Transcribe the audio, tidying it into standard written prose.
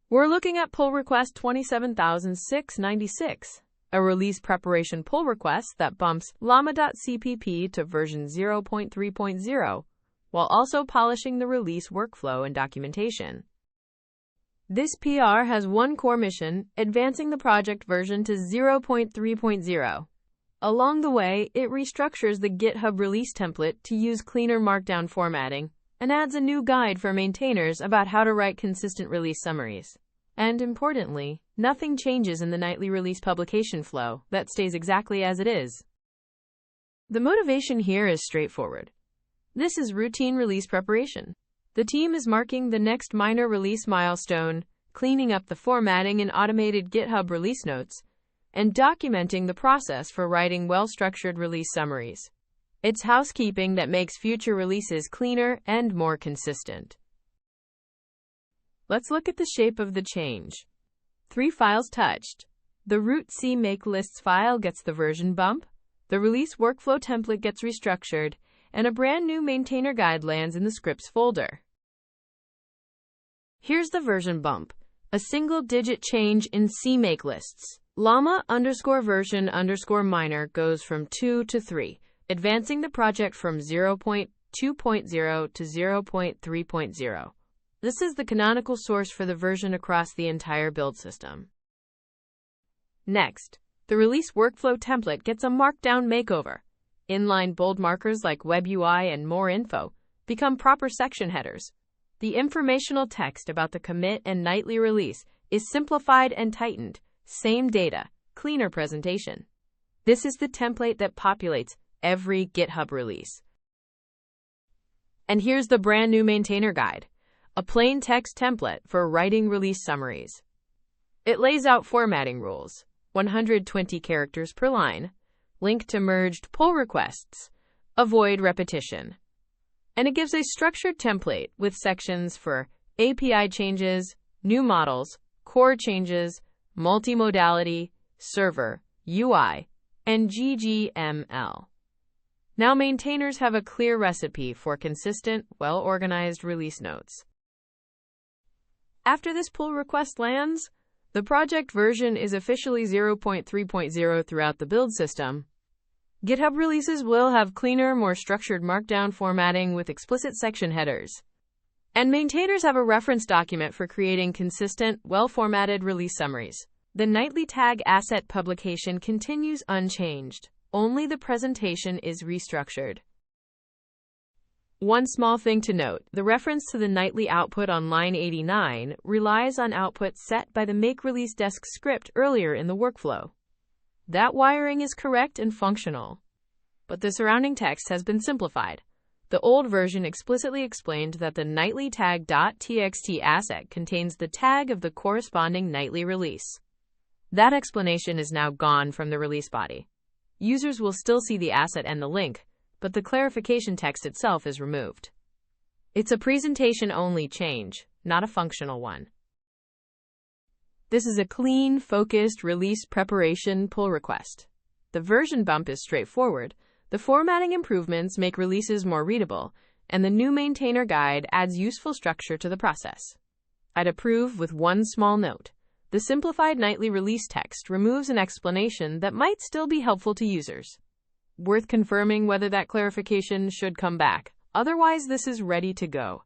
We're looking at pull request 27696, a release preparation pull request that bumps llama.cpp to version 0.3.0, while also polishing the release workflow and documentation. This PR has one core mission, advancing the project version to 0.3.0. Along the way, it restructures the GitHub release template to use cleaner Markdown formatting and adds a new guide for maintainers about how to write consistent release summaries. And importantly, nothing changes in the nightly release publication flow. That stays exactly as it is. The motivation here is straightforward. This is routine release preparation. The team is marking the next minor release milestone, cleaning up the formatting in automated GitHub release notes, and documenting the process for writing well-structured release summaries. It's housekeeping that makes future releases cleaner and more consistent. Let's look at the shape of the change. 3 files touched. The root CMakeLists file gets the version bump, the release workflow template gets restructured, and a brand new maintainer guide lands in the scripts folder. Here's the version bump, a single-digit change in CMakeLists. llama_version_minor goes from 2 to 3, advancing the project from 0.2.0 to 0.3.0. This is the canonical source for the version across the entire build system. Next, the release workflow template gets a Markdown makeover. Inline bold markers like Web UI and more info become proper section headers. The informational text about the commit and nightly release is simplified and tightened. Same data, cleaner presentation. This is the template that populates every GitHub release. And here's the brand new maintainer guide, a plain text template for writing release summaries. It lays out formatting rules, 120 characters per line, link to merged pull requests, avoid repetition. And it gives a structured template with sections for API changes, new models, core changes, multimodality, server, UI, and GGML. Now maintainers have a clear recipe for consistent, well-organized release notes. After this pull request lands, the project version is officially 0.3.0 throughout the build system. GitHub releases will have cleaner, more structured Markdown formatting with explicit section headers. And maintainers have a reference document for creating consistent, well-formatted release summaries. The nightly tag asset publication continues unchanged. Only the presentation is restructured. One small thing to note, the reference to the nightly output on line 89 relies on output set by the make-release-desk script earlier in the workflow. That wiring is correct and functional, but the surrounding text has been simplified. The old version explicitly explained that the nightly tag.txt asset contains the tag of the corresponding nightly release. That explanation is now gone from the release body. Users will still see the asset and the link, but the clarification text itself is removed. It's a presentation-only change, not a functional one. This is a clean, focused release preparation pull request. The version bump is straightforward, the formatting improvements make releases more readable, and the new maintainer guide adds useful structure to the process. I'd approve with one small note. The simplified nightly release text removes an explanation that might still be helpful to users. Worth confirming whether that clarification should come back. Otherwise, this is ready to go.